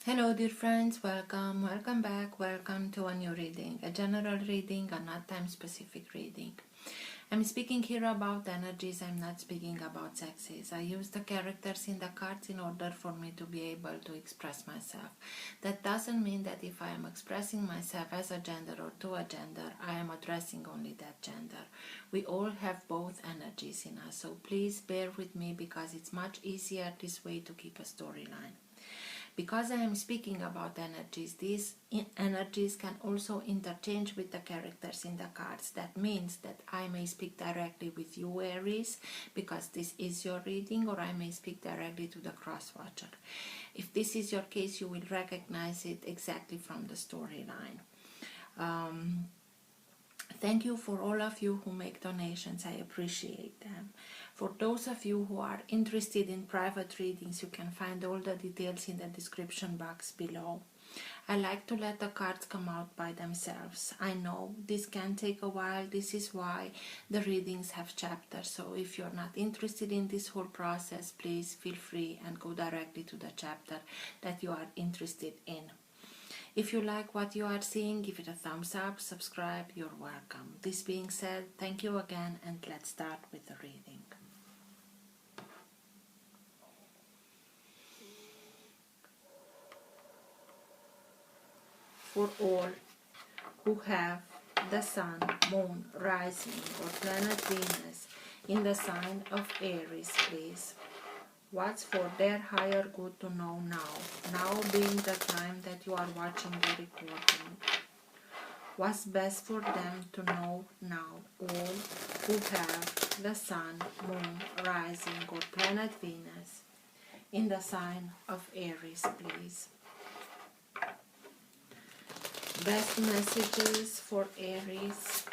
Hello dear friends, welcome back, welcome to a new reading, a general reading, a not time specific reading. I'm speaking here about energies, I'm not speaking about sexes. I use the characters in the cards in order for me to be able to express myself. That doesn't mean that if I am expressing myself as a gender or to a gender, I am addressing only that gender. We all have both energies in us, so please bear with me because it's much easier this way to keep a storyline. Because I am speaking about energies, these energies can also interchange with the characters in the cards. That means that I may speak directly with you, Aries, because this is your reading, or I may speak directly to the cross-watcher. If this is your case, you will recognize it exactly from the storyline. Thank you for all of you who make donations. I appreciate them. For those of you who are interested in private readings, you can find all the details in the description box below. I like to let the cards come out by themselves. I know this can take a while. This is why the readings have chapters. So if you're not interested in this whole process, please feel free and go directly to the chapter that you are interested in. If you like what you are seeing, give it a thumbs up, subscribe, you're welcome. This being said, thank you again, and let's start with the reading. For all who have the Sun, Moon, Rising, or planet Venus in the sign of Aries, please. What's for their higher good to know now? Now being the time that you are watching the recording. What's best for them to know now? All who have the Sun, Moon, Rising, or planet Venus in the sign of Aries, please. Best messages for Aries.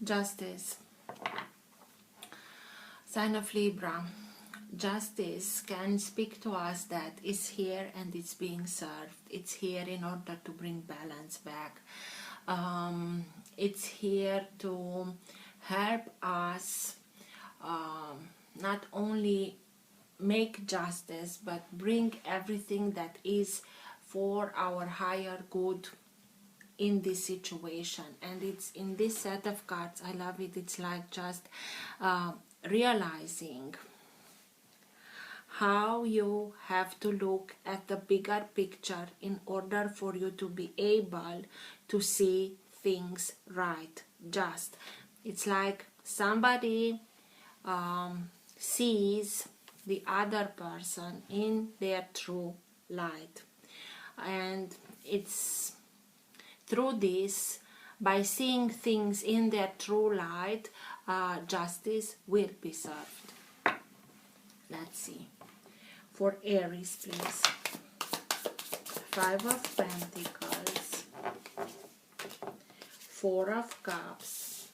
Justice. Sign of Libra. Justice can speak to us that it's here and it's being served. It's here in order to bring balance back. It's here to help us not only make justice, but bring everything that is for our higher good in this situation. And it's in this set of cards, I love it. It's like just realizing how you have to look at the bigger picture in order for you to be able to see things right. Just, it's like somebody sees the other person in their true light, and it's through this, by seeing things in their true light, justice will be served. Let's see. For Aries, please. 5 of Pentacles, 4 of Cups,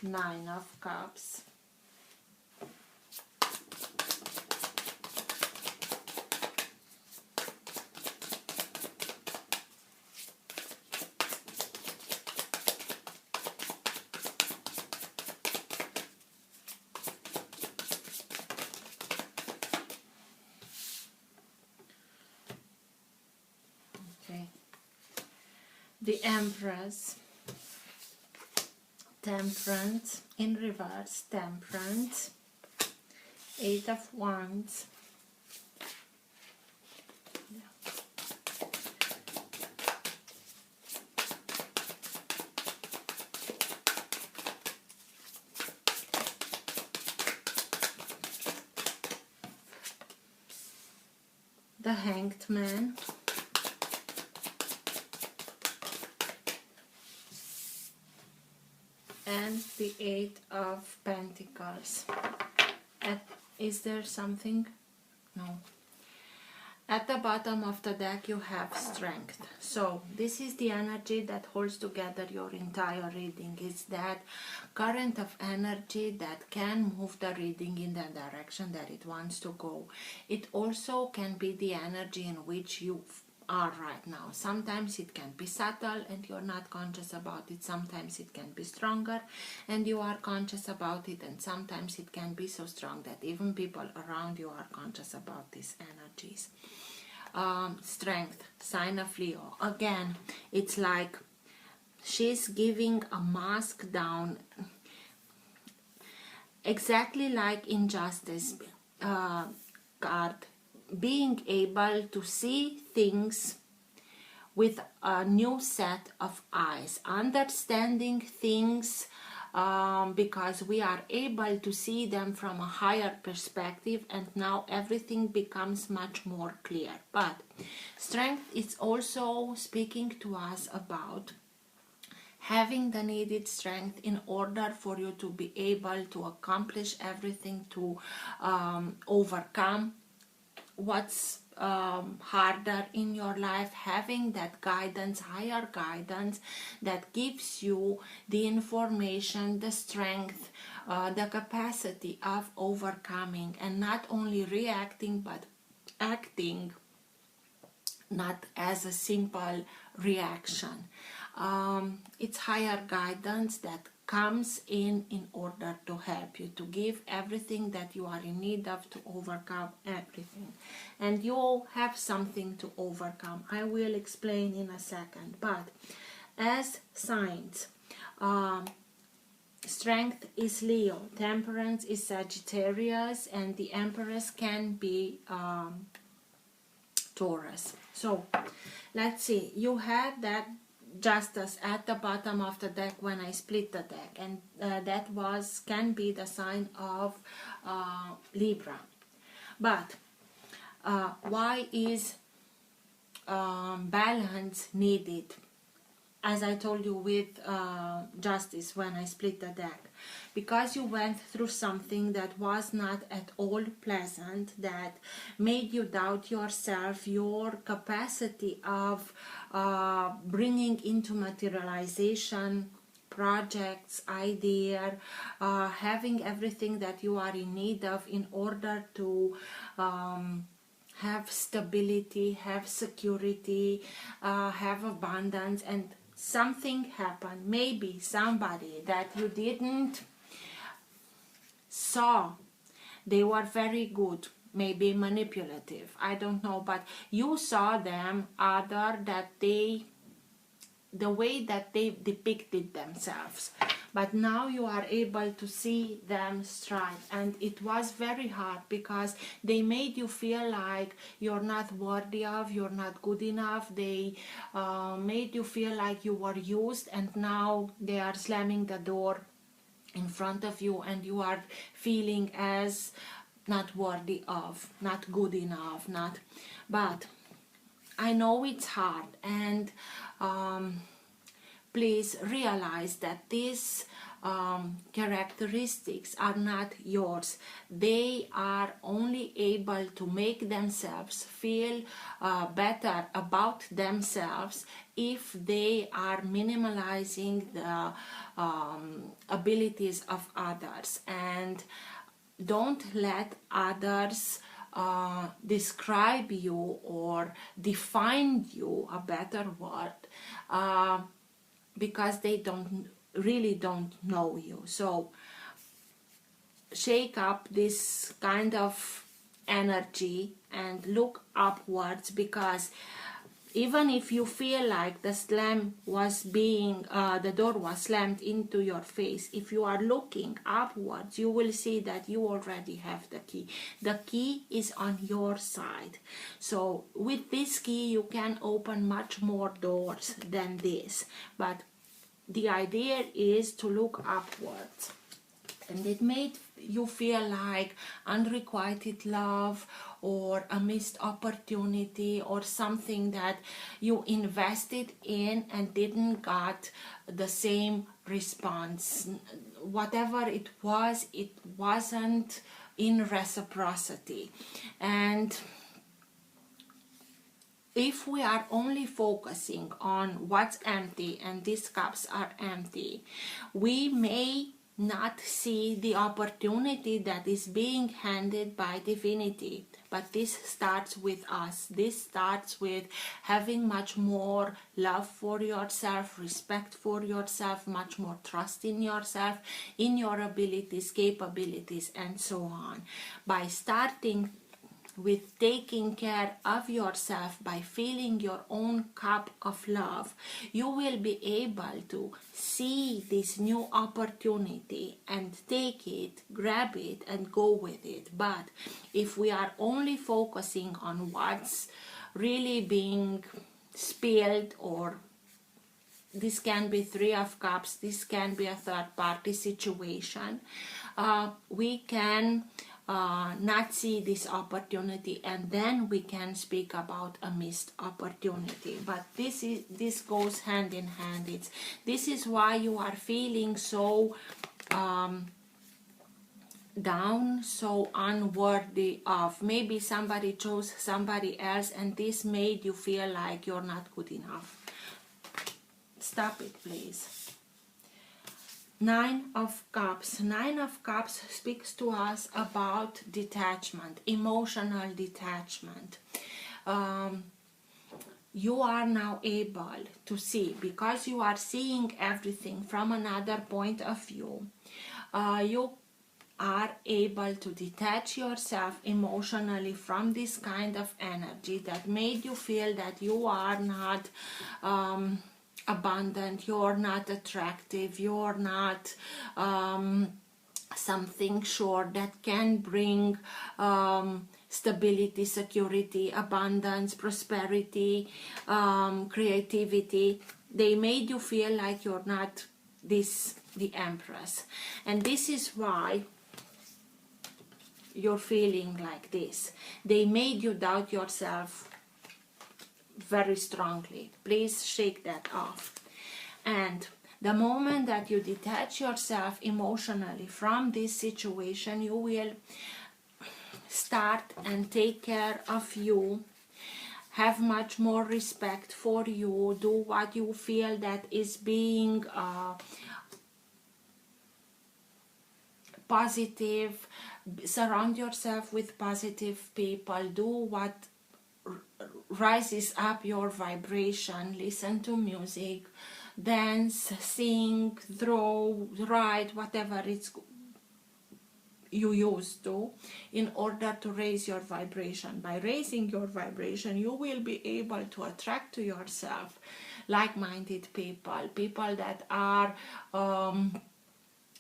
9 of Cups, the Empress, Temperance in reverse, Temperance, 8 of Wands, the Hanged Man, and the 8 of Pentacles. Is there something? No. At the bottom of the deck you have strength. So this is the energy that holds together your entire reading. It's that current of energy that can move the reading in the direction that it wants to go. It also can be the energy in which you are right now. Sometimes it can be subtle and you're not conscious about it. Sometimes it can be stronger and you are conscious about it, and sometimes it can be so strong that even people around you are conscious about these energies. Strength, sign of Leo. Again, it's like she's giving a mask down, exactly like in Justice card, being able to see things with a new set of eyes, understanding things because we are able to see them from a higher perspective, and now everything becomes much more clear. But strength is also speaking to us about having the needed strength in order for you to be able to accomplish everything, to overcome what's harder in your life, having that guidance, higher guidance that gives you the information, the strength, the capacity of overcoming, and not only reacting but acting, not as a simple reaction. It's higher guidance that comes in order to help you, to give everything that you are in need of, to overcome everything. And you have something to overcome. I will explain in a second. But as signs, strength is Leo, temperance is Sagittarius, and the Empress can be Taurus. So let's see, you had that Justice at the bottom of the deck when I split the deck, and that can be the sign of Libra. But why is balance needed? As I told you with Justice when I split the deck, because you went through something that was not at all pleasant, that made you doubt yourself, your capacity of bringing into materialization projects, idea, having everything that you are in need of in order to have stability, have security, have abundance. And something happened, maybe somebody that you didn't saw, they were very good, maybe manipulative, I don't know, but you saw them other that they, the way that they depicted themselves, but now you are able to see them strike, and it was very hard because they made you feel like you're not worthy of, you're not good enough. They made you feel like you were used, and now they are slamming the door in front of you, and you are feeling as not worthy of, not good enough, not. But I know it's hard, and please realize that these characteristics are not yours. They are only able to make themselves feel better about themselves if they are minimalizing the abilities of others, and don't let others describe you or define you, a better word, because they really don't know you. So shake up this kind of energy and look upwards, because even if you feel like the door was slammed into your face, if you are looking upwards, you will see that you already have the key. The key is on your side. So with this key you can open much more doors than this, but the idea is to look upwards. And it made you feel like unrequited love or a missed opportunity, or something that you invested in and didn't got the same response. Whatever it wasn't in reciprocity. And if we are only focusing on what's empty and these cups are empty, we may not see the opportunity that is being handed by divinity. But this starts with us. This starts with having much more love for yourself, respect for yourself, much more trust in yourself, in your abilities, capabilities, and so on. By starting with taking care of yourself, by filling your own cup of love, you will be able to see this new opportunity and take it, grab it, and go with it. But if we are only focusing on what's really being spilled, or this can be Three of Cups, this can be a third party situation, we can not see this opportunity, and then we can speak about a missed opportunity. But this goes hand in hand. This is why you are feeling so down, so unworthy of. Maybe somebody chose somebody else and this made you feel like you're not good enough. Stop it, please. Nine of Cups. Nine of Cups speaks to us about detachment, emotional detachment. You are now able to see, because you are seeing everything from another point of view, you are able to detach yourself emotionally from this kind of energy that made you feel that you are not abundant, you're not attractive, you're not something sure that can bring stability, security, abundance, prosperity, creativity. They made you feel like you're not the Empress. And this is why you're feeling like this. They made you doubt yourself very strongly. Please shake that off. And the moment that you detach yourself emotionally from this situation, you will start and take care of you, have much more respect for you, do what you feel that is being positive, surround yourself with positive people, do what rises up your vibration, listen to music, dance, sing, draw, write, whatever it's you used to, in order to raise your vibration. By raising your vibration, you will be able to attract to yourself like-minded people, people that are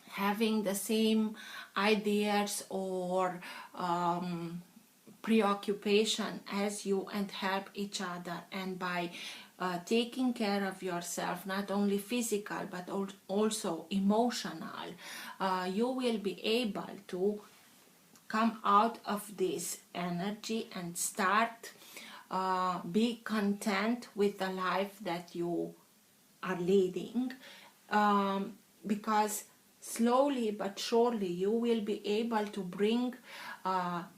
having the same ideas or preoccupation as you, and help each other. And by taking care of yourself, not only physical but also emotional, you will be able to come out of this energy and start be content with the life that you are leading, because slowly but surely you will be able to bring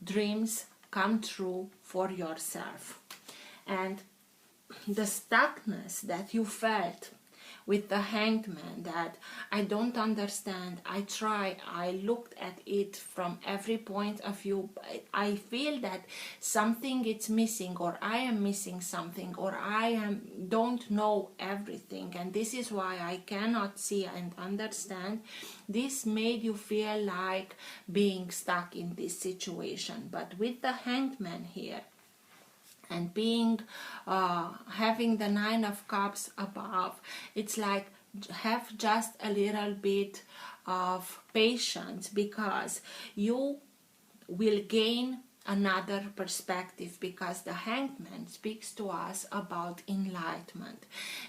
dreams come true for yourself. And the stuckness that you felt with the Hanged Man, that I don't understand, I try, I looked at it from every point of view, I feel that something is missing, or I am missing something, or don't know everything, and this is why I cannot see and understand. This made you feel like being stuck in this situation. But with the Hanged Man here, and being having the Nine of Cups above, it's like have just a little bit of patience, because you will gain another perspective, because the Hanged Man speaks to us about enlightenment.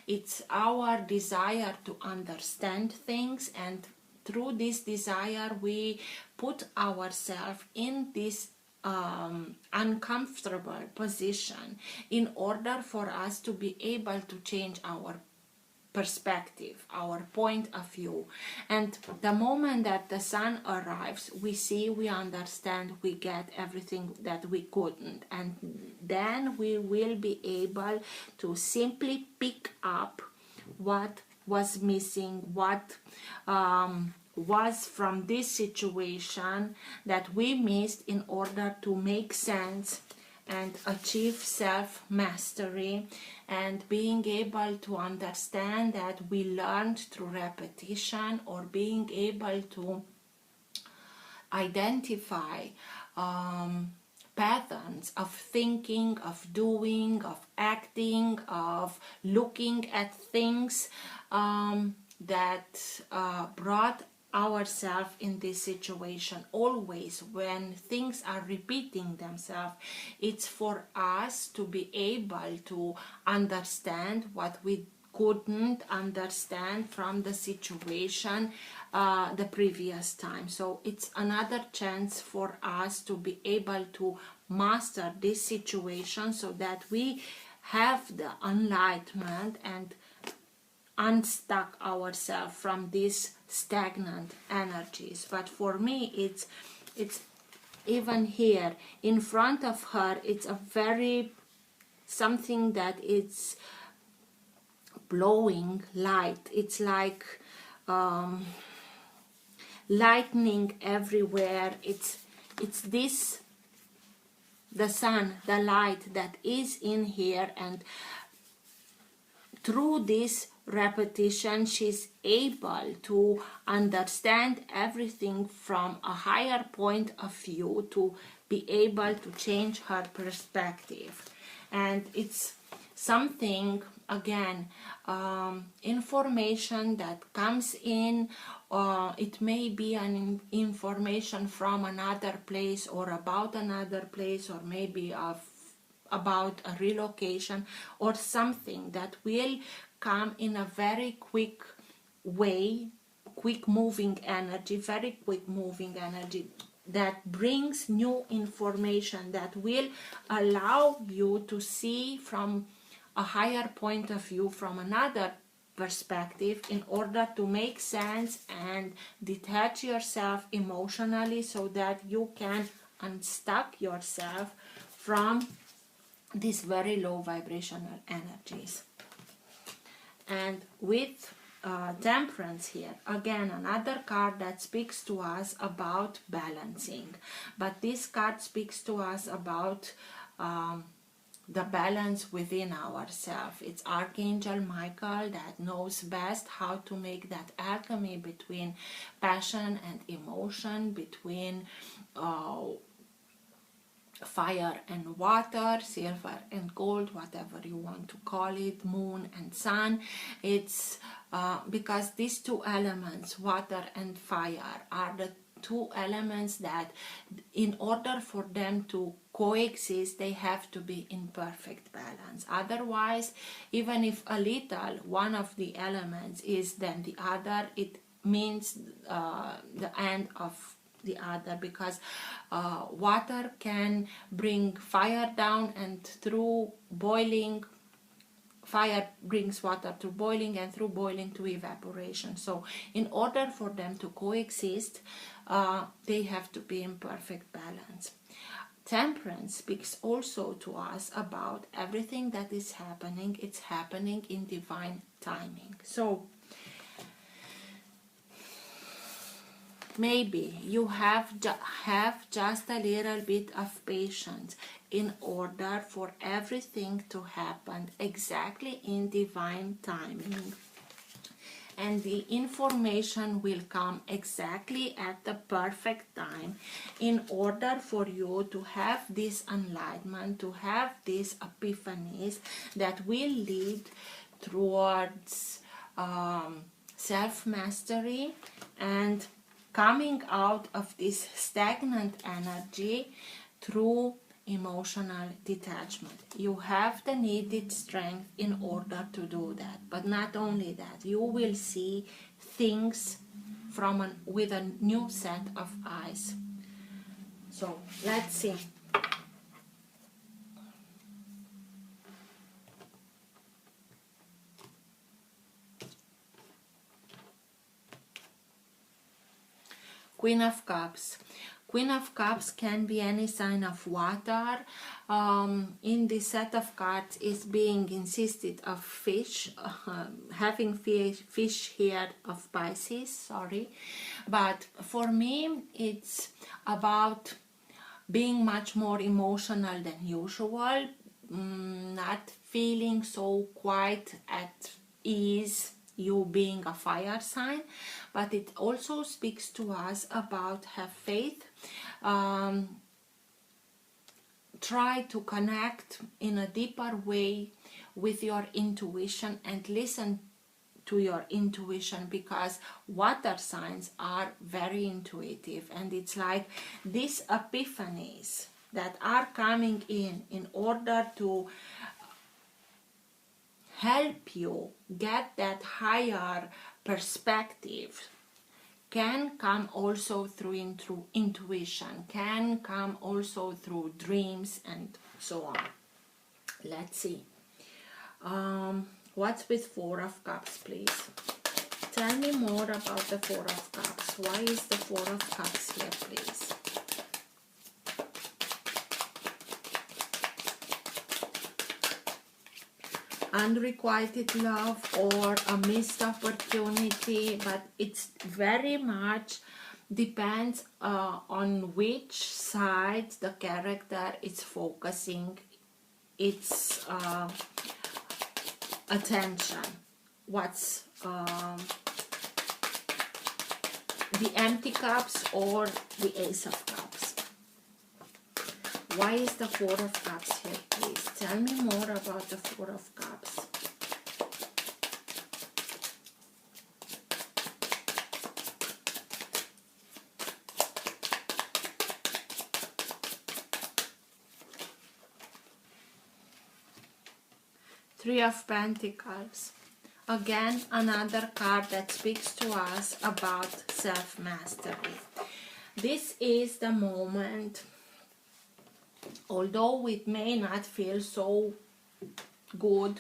It's our desire to understand things, and through this desire we put ourselves in this uncomfortable position in order for us to be able to change our perspective, our point of view. And the moment that the sun arrives, we see, we understand, we get everything that we couldn't, and then we will be able to simply pick up what was missing, what was from this situation that we missed, in order to make sense and achieve self-mastery, and being able to understand that we learned through repetition, or being able to identify patterns of thinking, of doing, of acting, of looking at things that brought ourselves in this situation. Always when things are repeating themselves, it's for us to be able to understand what we couldn't understand from the situation the previous time. So it's another chance for us to be able to master this situation, so that we have the enlightenment and unstuck ourselves from these stagnant energies. But for me, it's even here in front of her, it's a very something that it's blowing light. It's like lightning everywhere. It's this, the sun, the light that is in here, and through this repetition she's able to understand everything from a higher point of view, to be able to change her perspective. And it's something, again, information that comes in. It may be an information from another place, or about another place, or maybe about a relocation, or something that will come in a very quick way, quick moving energy, very quick moving energy, that brings new information that will allow you to see from a higher point of view, from another perspective, in order to make sense and detach yourself emotionally, so that you can unstuck yourself from these very low vibrational energies. And with Temperance here, again, another card that speaks to us about balancing. But this card speaks to us about the balance within ourselves. It's Archangel Michael that knows best how to make that alchemy between passion and emotion, between fire and water, silver and gold, whatever you want to call it, moon and sun. It's because these two elements, water and fire, are the two elements that, in order for them to coexist, they have to be in perfect balance. Otherwise, even if a little one of the elements is than the other, it means the end of the other, because water can bring fire down, and through boiling, fire brings water to boiling, and through boiling to evaporation. So in order for them to coexist, they have to be in perfect balance. Temperance speaks also to us about everything that is happening. It's happening in divine timing. So maybe you have just a little bit of patience in order for everything to happen exactly in divine timing. And the information will come exactly at the perfect time, in order for you to have this enlightenment, to have these epiphanies that will lead towards self-mastery and coming out of this stagnant energy through emotional detachment. You have the needed strength in order to do that. But not only that, you will see things with a new set of eyes. So let's see. Queen of Cups. Queen of Cups can be any sign of water. In this set of cards is being insisted of fish, having fish here of Pisces, sorry. But for me, it's about being much more emotional than usual, not feeling so quite at ease, you being a fire sign, but it also speaks to us about have faith, try to connect in a deeper way with your intuition and listen to your intuition, because water signs are very intuitive, and it's like these epiphanies that are coming in order to help you get that higher perspective, can come also through intuition, can come also through dreams and so on. Let's see. What's with Four of Cups, please? Tell me more about the Four of Cups. Why is the Four of Cups here, please? Unrequited love or a missed opportunity, but it's very much depends on which side the character is focusing its attention. What's the Empty Cups or the Ace of Cups? Why is the Four of Cups here, please? Tell me more about the Four of Cups. Three of Pentacles. Again, another card that speaks to us about self-mastery. This is the moment, although it may not feel so good,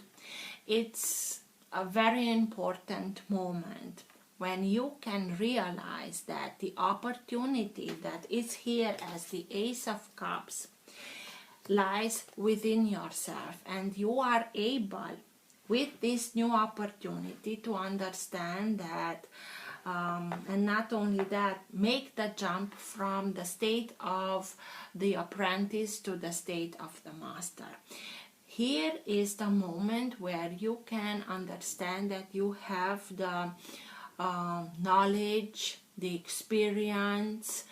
it's a very important moment when you can realize that the opportunity that is here as the Ace of Cups lies within yourself, and you are able with this new opportunity to understand that, and not only that, make the jump from the state of the apprentice to the state of the master. Here is the moment where you can understand that you have the knowledge, the experience,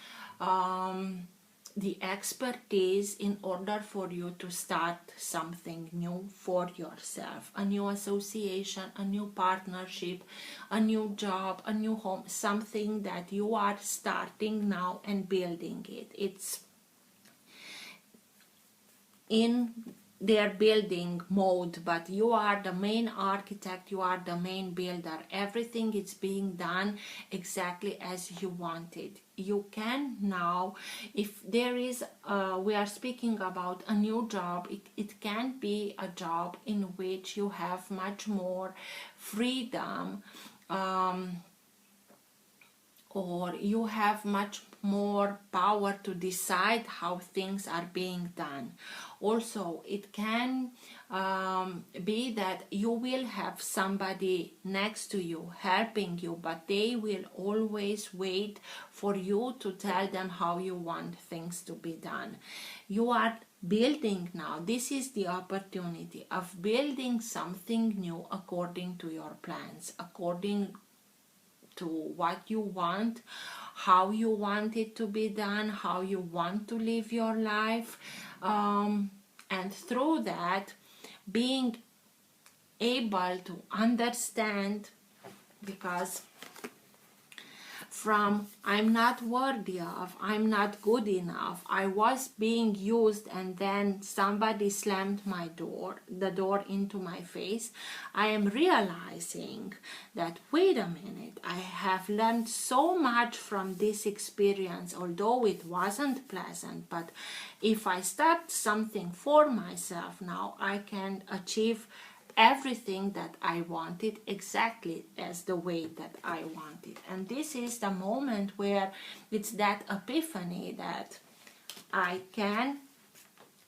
the expertise in order for you to start something new for yourself, a new association, a new partnership, a new job, a new home, something that you are starting now and building it. It's in their building mode, but you are the main architect, you are the main builder. Everything is being done exactly as you wanted. You can now, if there is we are speaking about a new job, it can be a job in which you have much more freedom, or you have much more power to decide how things are being done. Also, it can be that you will have somebody next to you helping you, but they will always wait for you to tell them how you want things to be done. You are building now. This is the opportunity of building something new according to your plans, according to what you want, how you want it to be done, how you want to live your life, and through that being able to understand, because from I'm not worthy of, I'm not good enough, I was being used, and then somebody slammed the door into my face, I am realizing that, wait a minute, I have learned so much from this experience, although it wasn't pleasant, but if I start something for myself now, I can achieve everything that I wanted exactly as the way that I wanted. And this is the moment where it's that epiphany that I can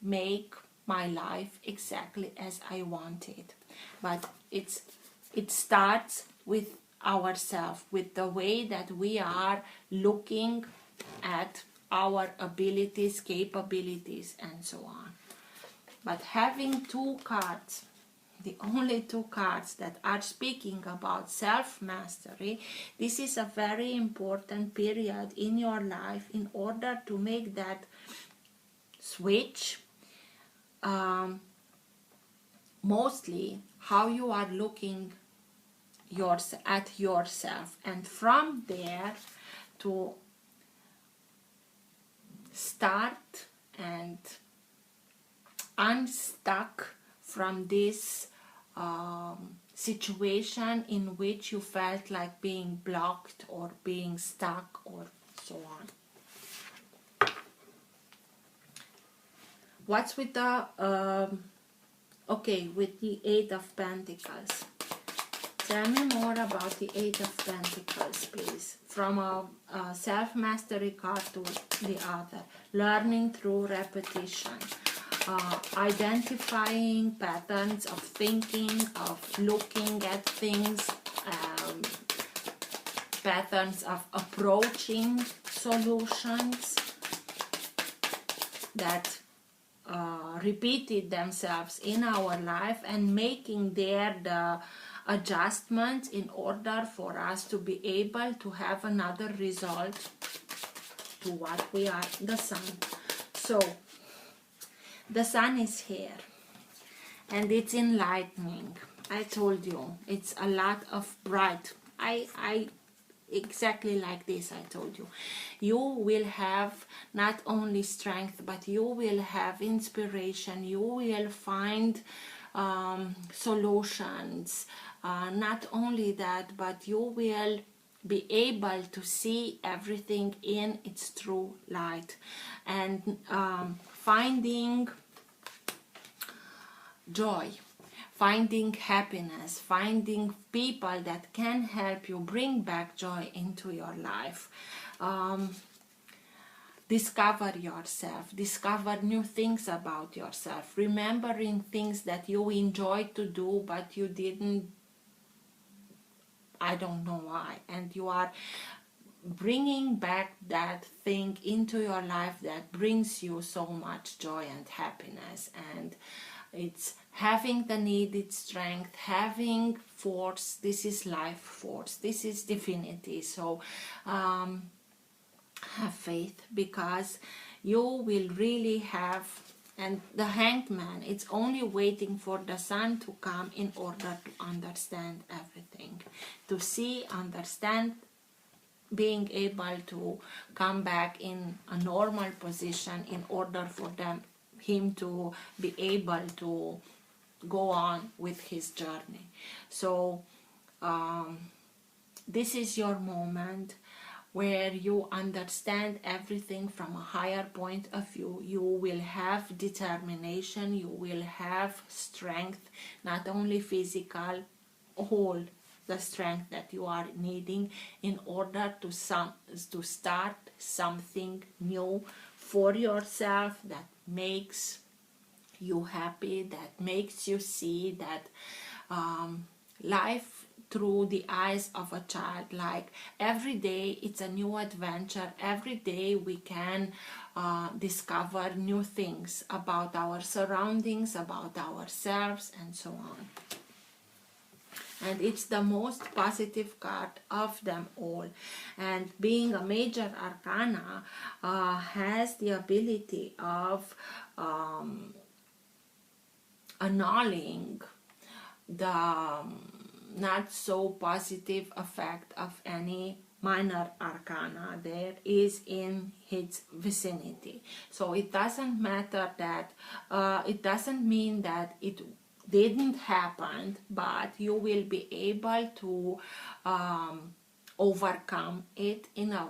make my life exactly as I wanted. But it starts with ourselves, with the way that we are looking at our abilities, capabilities, and so on. But having two cards, the only two cards that are speaking about self-mastery, this is a very important period in your life in order to make that switch, mostly how you are looking at yourself, and from there to start and unstuck from this situation in which you felt like being blocked or being stuck or so on. What's with the with the Eight of Pentacles? Tell me more about the Eight of Pentacles, please. From a self-mastery card to the other. Learning through repetition. Identifying patterns of thinking, of looking at things, patterns of approaching solutions that repeated themselves in our life, and making there the adjustments in order for us to be able to have another result to what we are, the Sun. So the Sun is here and it's enlightening. I told you it's a lot of bright. I exactly like this. I told you you will have not only strength, but you will have inspiration. You will find solutions. Not only that, but you will be able to see everything in its true light, and finding joy, finding happiness, finding people that can help you bring back joy into your life. Discover yourself, discover new things about yourself, remembering things that you enjoyed to do but you didn't, I don't know why, and you are bringing back that thing into your life that brings you so much joy and happiness. And it's having the needed strength, having force. This is life force, this is divinity. So have faith, because you will really have. And the Hanged Man, it's only waiting for the Sun to come in order to understand everything, to see, understand, being able to come back in a normal position in order for him to be able to go on with his journey. So this is your moment where you understand everything from a higher point of view. You will have determination, you will have strength, not only physical, all the strength that you are needing in order to start something new for yourself that makes you happy, that makes you see that life through the eyes of a child. Like every day it's a new adventure. Every day we can discover new things about our surroundings, about ourselves, and so on. And it's the most positive card of them all. And being a major arcana has the ability of annulling the not so positive effect of any minor arcana there is in its vicinity. So it doesn't matter that it doesn't mean that it didn't happen, but you will be able to overcome it in a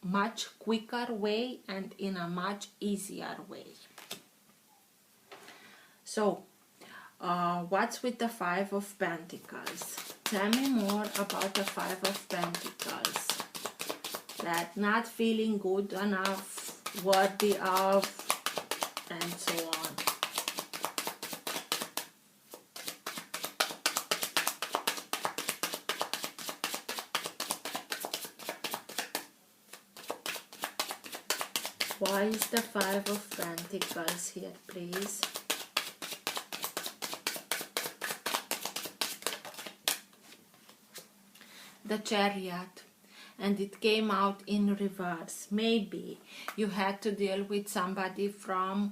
much quicker way and in a much easier way. So What's with the Five of Pentacles? Tell me more about the Five of Pentacles. That not feeling good enough, worthy of, and so on. Why is the Five of Pentacles here, please? The Chariot, and it came out in reverse. Maybe you had to deal with somebody from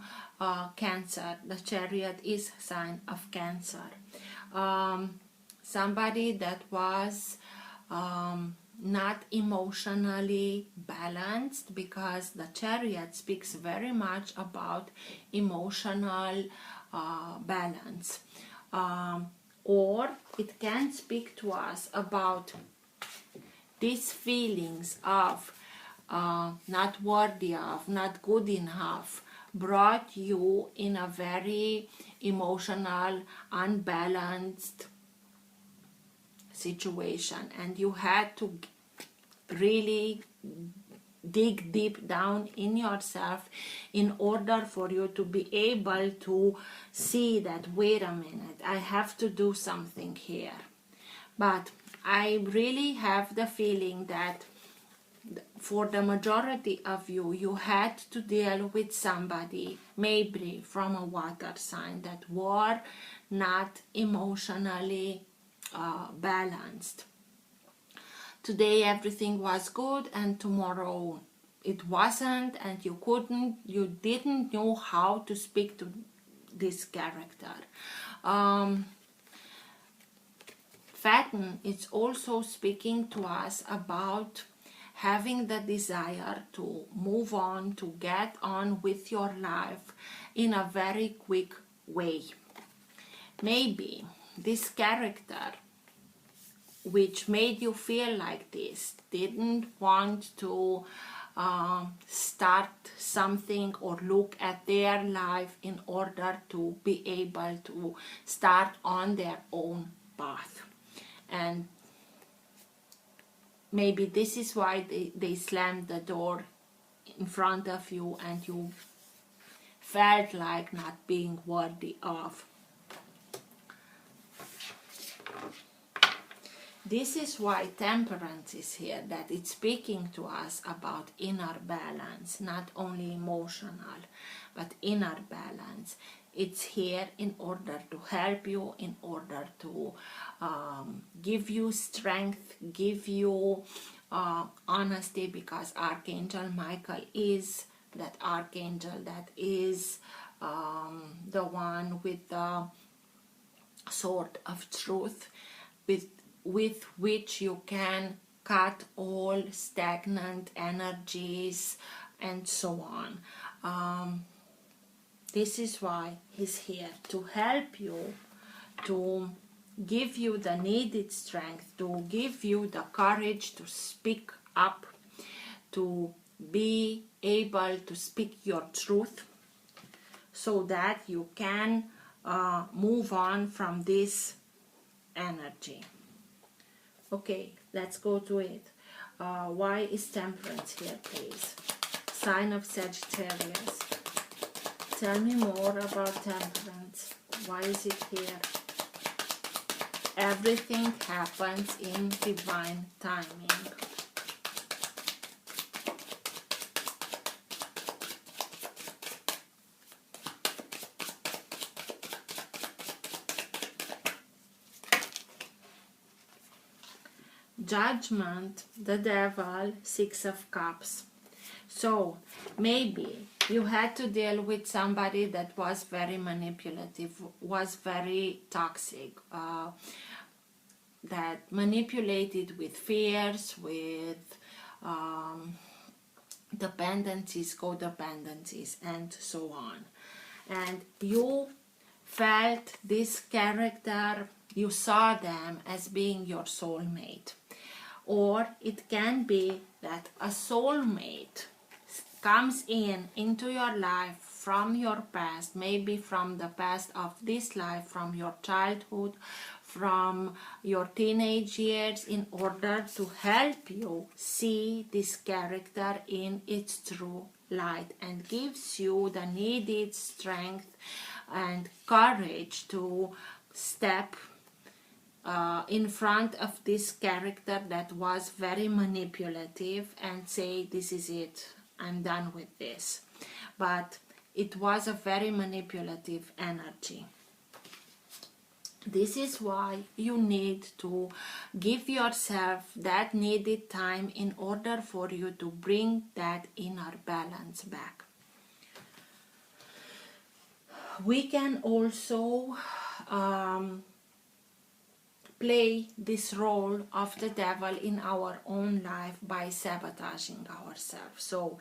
Cancer. The Chariot is a sign of Cancer. Somebody that was not emotionally balanced, because the Chariot speaks very much about emotional balance. Or it can speak to us about these feelings of not worthy of, not good enough, brought you in a very emotional, unbalanced situation, and you had to really dig deep down in yourself in order for you to be able to see that, wait a minute, I have to do something here. But I really have the feeling that for the majority of you, you had to deal with somebody, maybe from a water sign, that were not emotionally balanced. Today everything was good, and tomorrow it wasn't, and you didn't know how to speak to this character. Fatten is also speaking to us about having the desire to move on, to get on with your life in a very quick way. Maybe this character, which made you feel like this, didn't want to start something or look at their life in order to be able to start on their own path. And maybe this is why they slammed the door in front of you, and you felt like not being worthy of. This is why Temperance is here, that it's speaking to us about inner balance, not only emotional, but inner balance. It's here in order to help you, in order to give you strength, give you honesty, because Archangel Michael is that archangel that is the one with the sword of truth, with which you can cut all stagnant energies and so on. This is why he's here, to help you, to give you the needed strength, to give you the courage to speak up, to be able to speak your truth, so that you can move on from this energy. Okay, let's go to it. Why is Temperance here, please? Sign of Sagittarius. Tell me more about Temperance. Why is it here? Everything happens in divine timing. Judgment, the Devil, Six of Cups. So maybe you had to deal with somebody that was very manipulative, was very toxic, that manipulated with fears, with dependencies, codependencies, and so on. And you felt this character, you saw them as being your soulmate. Or it can be that a soulmate comes into your life from your past, maybe from the past of this life, from your childhood, from your teenage years, in order to help you see this character in its true light, and gives you the needed strength and courage to step in front of this character that was very manipulative and say, this is it, I'm done with this. But it was a very manipulative energy. This is why you need to give yourself that needed time in order for you to bring that inner balance back. We can also play this role of the devil in our own life by sabotaging ourselves. So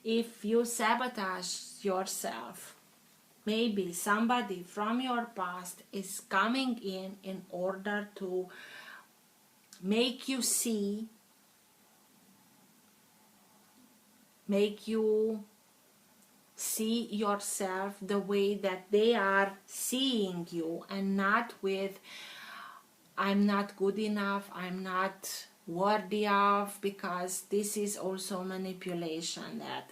if you sabotage yourself, maybe somebody from your past is coming in order to make you see, yourself the way that they are seeing you, and not with I'm not good enough, I'm not worthy of, because this is also manipulation, that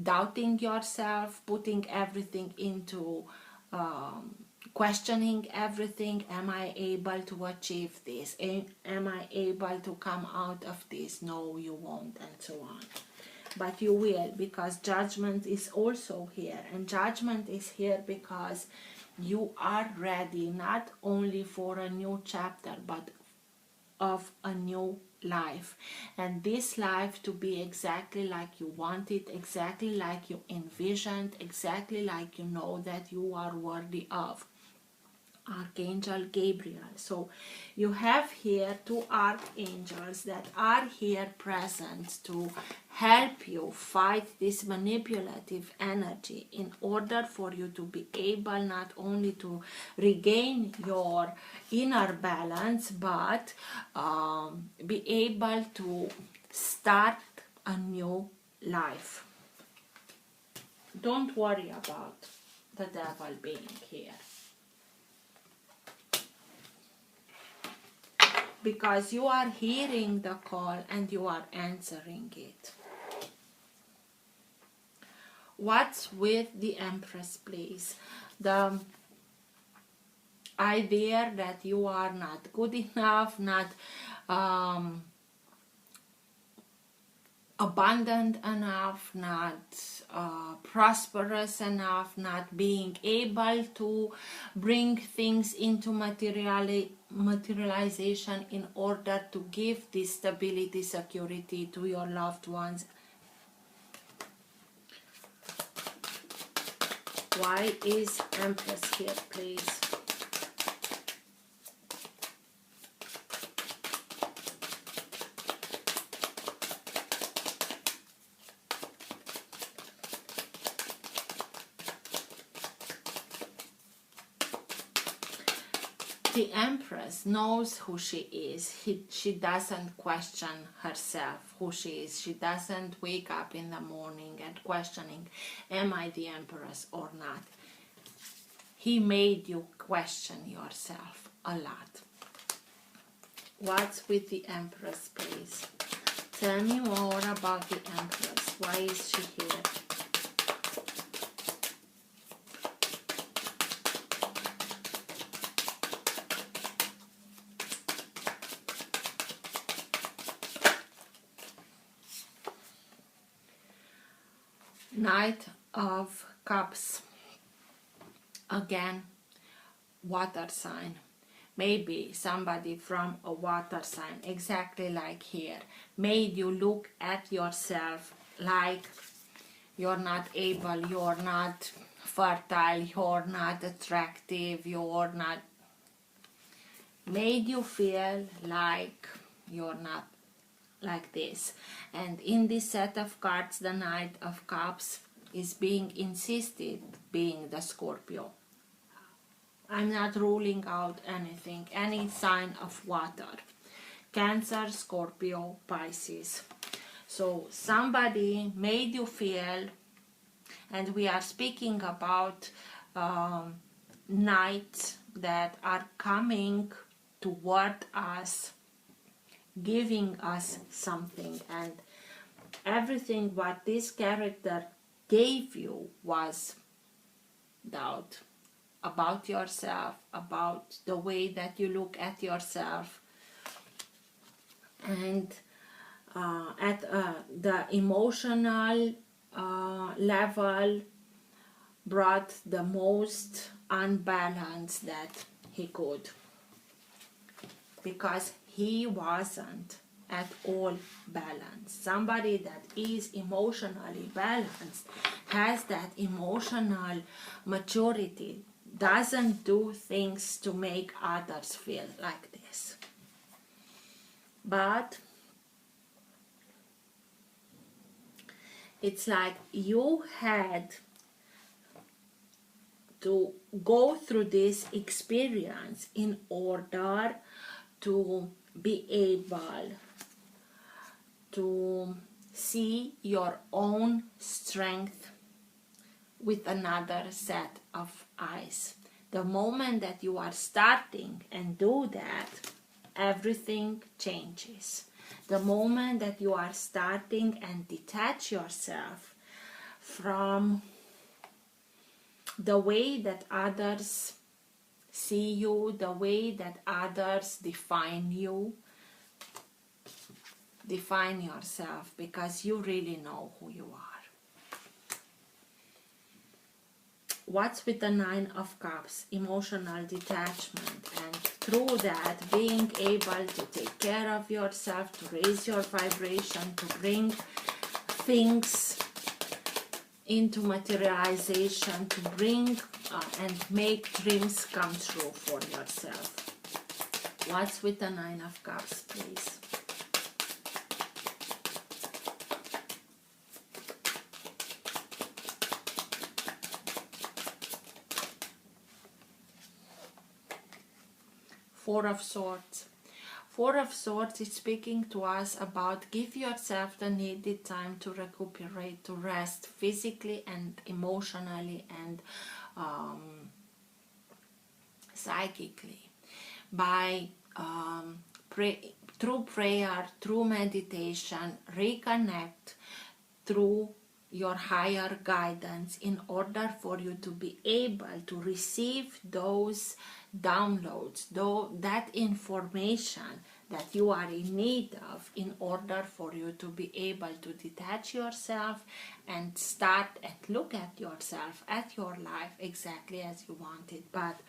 doubting yourself, putting everything into questioning everything. Am I able to achieve this? Am I able to come out of this? No, you won't, and so on. But you will, because judgment is also here, and judgment is here because you are ready not only for a new chapter, but of a new life, and this life to be exactly like you want it, exactly like you envisioned, exactly like you know that you are worthy of. Archangel Gabriel. So you have here two archangels that are here present to help you fight this manipulative energy, in order for you to be able not only to regain your inner balance, but be able to start a new life. Don't worry about the devil being here, because you are hearing the call and you are answering it. What's with the Empress, please? The idea that you are not good enough, not abundant enough, not prosperous enough, not being able to bring things into materialization in order to give this stability, security to your loved ones. Why is Empress here, please? The Empress knows who she is. She doesn't question herself who she is. She doesn't wake up in the morning and questioning, am I the Empress or not? He made you question yourself a lot. What's with the Empress, please? Tell me more about the Empress. Why is she here? Knight of Cups. Again, water sign. Maybe somebody from a water sign, exactly like here, made you look at yourself like you're not able, you're not fertile, you're not attractive, you're not... made you feel like you're not like this. And in this set of cards, the Knight of Cups is being insisted being the Scorpio. I'm not ruling out anything, any sign of water. Cancer, Scorpio, Pisces. So somebody made you feel, and we are speaking about nights that are coming toward us, giving us something, and everything what this character gave you was doubt about yourself, about the way that you look at yourself, and at the emotional level brought the most unbalance that he could, because he wasn't at all balanced. Somebody that is emotionally balanced has that emotional maturity, doesn't do things to make others feel like this. But it's like you had to go through this experience in order to be able to see your own strength with another set of eyes. The moment that you are starting and do that, everything changes. The moment that you are starting and detach yourself from the way that others see you, the way that others define you, define yourself, because you really know who you are. What's with the 9 of Cups? Emotional detachment, and through that being able to take care of yourself, to raise your vibration, to bring things into materialization, to bring and make dreams come true for yourself. What's with the 9 of Cups, please? Four of Swords. Four of Swords is speaking to us about give yourself the needed time to recuperate, to rest physically and emotionally and psychically. By through prayer, through meditation, reconnect through your higher guidance in order for you to be able to receive those downloads, that information that you are in need of, in order for you to be able to detach yourself and start and look at yourself, at your life exactly as you want it. But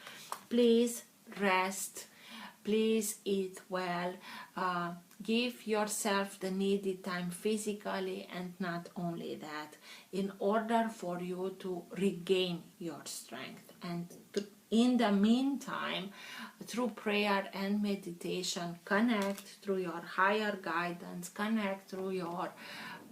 please rest, please eat well, give yourself the needed time physically, and not only that, in order for you to regain your strength. And in the meantime, through prayer and meditation, connect through your higher guidance, connect through your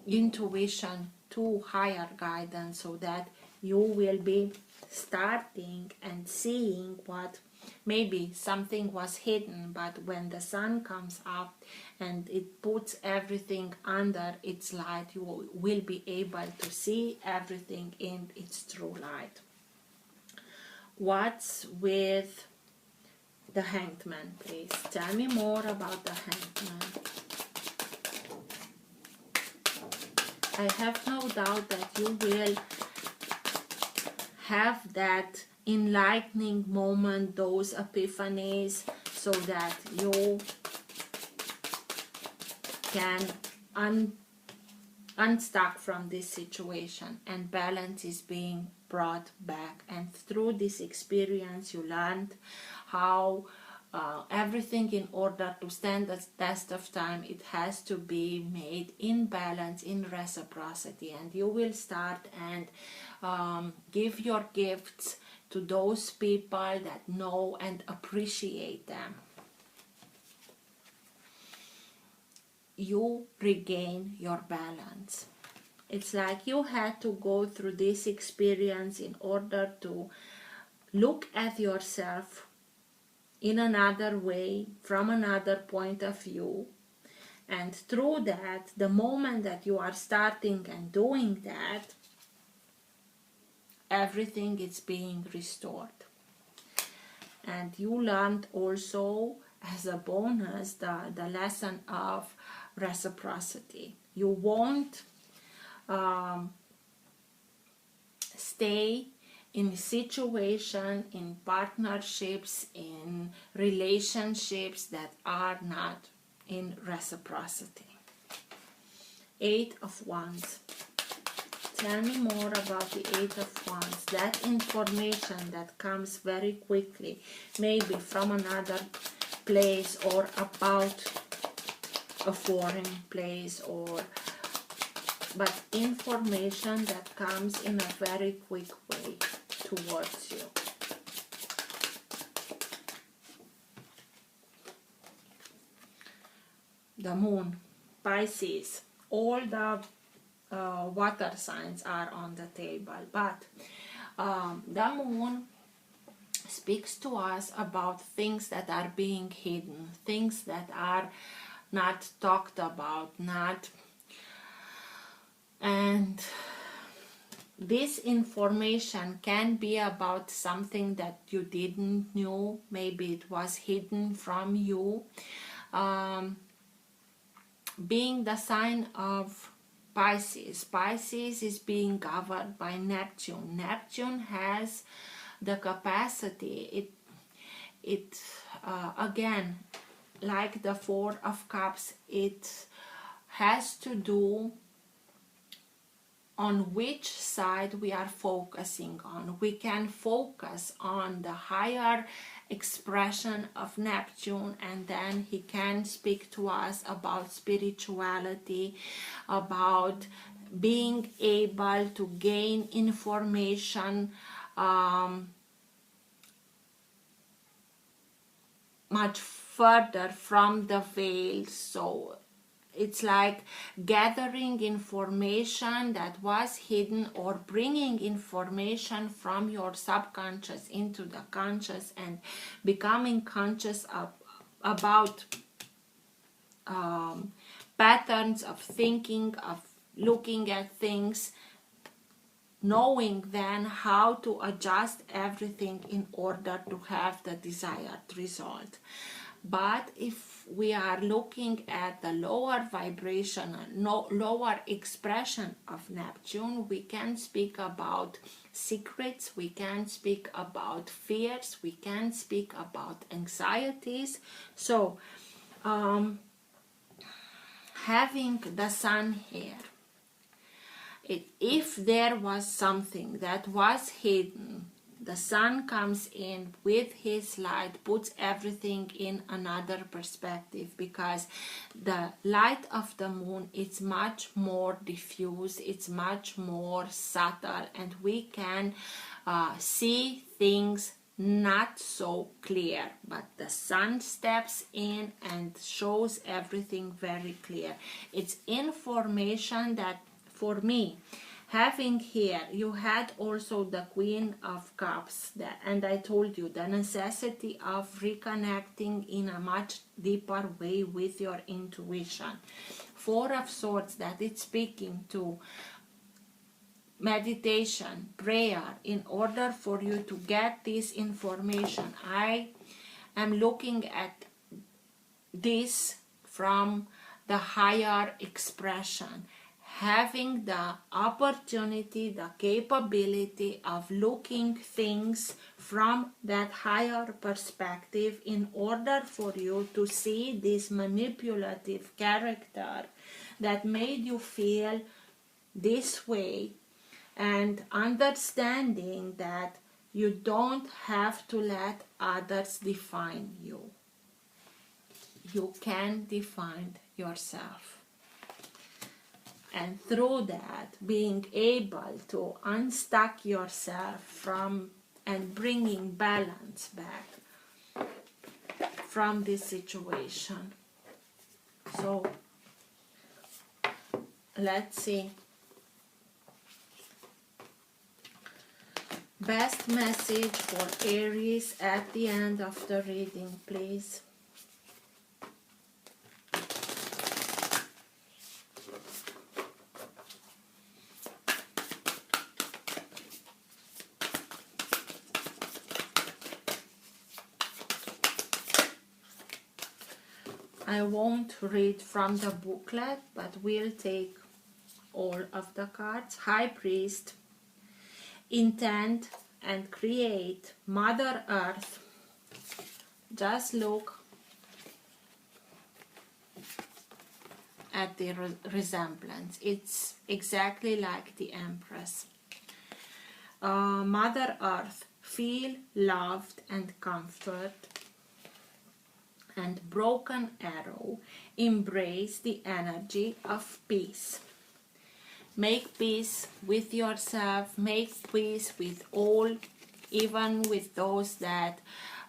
intuition to higher guidance, so that you will be starting and seeing what maybe something was hidden, but when the sun comes up and it puts everything under its light, you will be able to see everything in its true light. What's with the Hanged Man, please? Tell me more about the Hanged Man. I have no doubt that you will have that enlightening moment, those epiphanies, so that you can unstuck from this situation and balance is being brought back. And through this experience you learned how everything, in order to stand the test of time, it has to be made in balance, in reciprocity, and you will start and give your gifts to those people that know and appreciate them. You regain your balance. It's like you had to go through this experience in order to look at yourself in another way, from another point of view, And through that, the moment that you are starting and doing that, everything is being restored. And you learned also as a bonus the lesson of reciprocity. You won't stay in situation, in partnerships, in relationships that are not in reciprocity. 8 of Wands. Tell me more about the 8 of Wands. That information that comes very quickly, maybe from another place or about a foreign place, but information that comes in a very quick way towards you. The Moon, Pisces, all the water signs are on the table, but the Moon speaks to us about things that are being hidden, things that are not talked about, and this information can be about something that you didn't know, maybe it was hidden from you. Being the sign of Pisces, Pisces is being governed by Neptune. Neptune has the capacity, it again, like the 4 of Cups, it has to do on which side we are focusing on. We can focus on the higher expression of Neptune, and then he can speak to us about spirituality, about being able to gain information much further from the veil. So it's like gathering information that was hidden, or bringing information from your subconscious into the conscious and becoming conscious about patterns of thinking, of looking at things, knowing then how to adjust everything in order to have the desired result. But if we are looking at the lower vibration, lower expression of Neptune, we can speak about secrets, we can speak about fears, we can speak about anxieties. So having the Sun here, if there was something that was hidden, the Sun comes in with his light, puts everything in another perspective, because the light of the Moon is much more diffuse, it's much more subtle, and we can see things not so clear, but the Sun steps in and shows everything very clear. It's information that, for me, having here, you had also the Queen of Cups, and I told you the necessity of reconnecting in a much deeper way with your intuition. 4 of Swords, that it's speaking to meditation, prayer, in order for you to get this information. I am looking at this from the higher expression, having the opportunity, the capability of looking things from that higher perspective, in order for you to see this manipulative character that made you feel this way, and understanding that you don't have to let others define you. You can define yourself. And through that, being able to unstuck yourself from and bringing balance back from this situation. So let's see. Best message for Aries at the end of the reading, please. I won't read from the booklet, but we'll take all of the cards. High Priest, intend and create, Mother Earth. Just look at the resemblance. It's exactly like the Empress. Mother Earth, feel loved and comfort. And Broken Arrow, embrace the energy of peace. Make peace with yourself, make peace with all, even with those that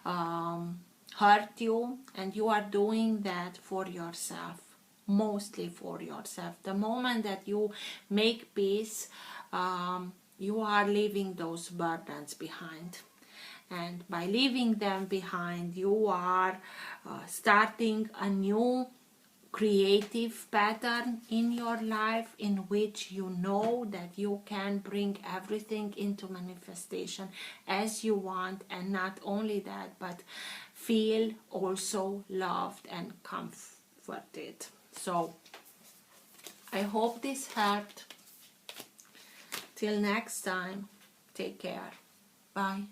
hurt you, and you are doing that for yourself, mostly for yourself. The moment that you make peace, you are leaving those burdens behind. And by leaving them behind, you are starting a new creative pattern in your life, in which you know that you can bring everything into manifestation as you want, and not only that, but feel also loved and comforted. So I hope this helped. Till next time, take care. Bye.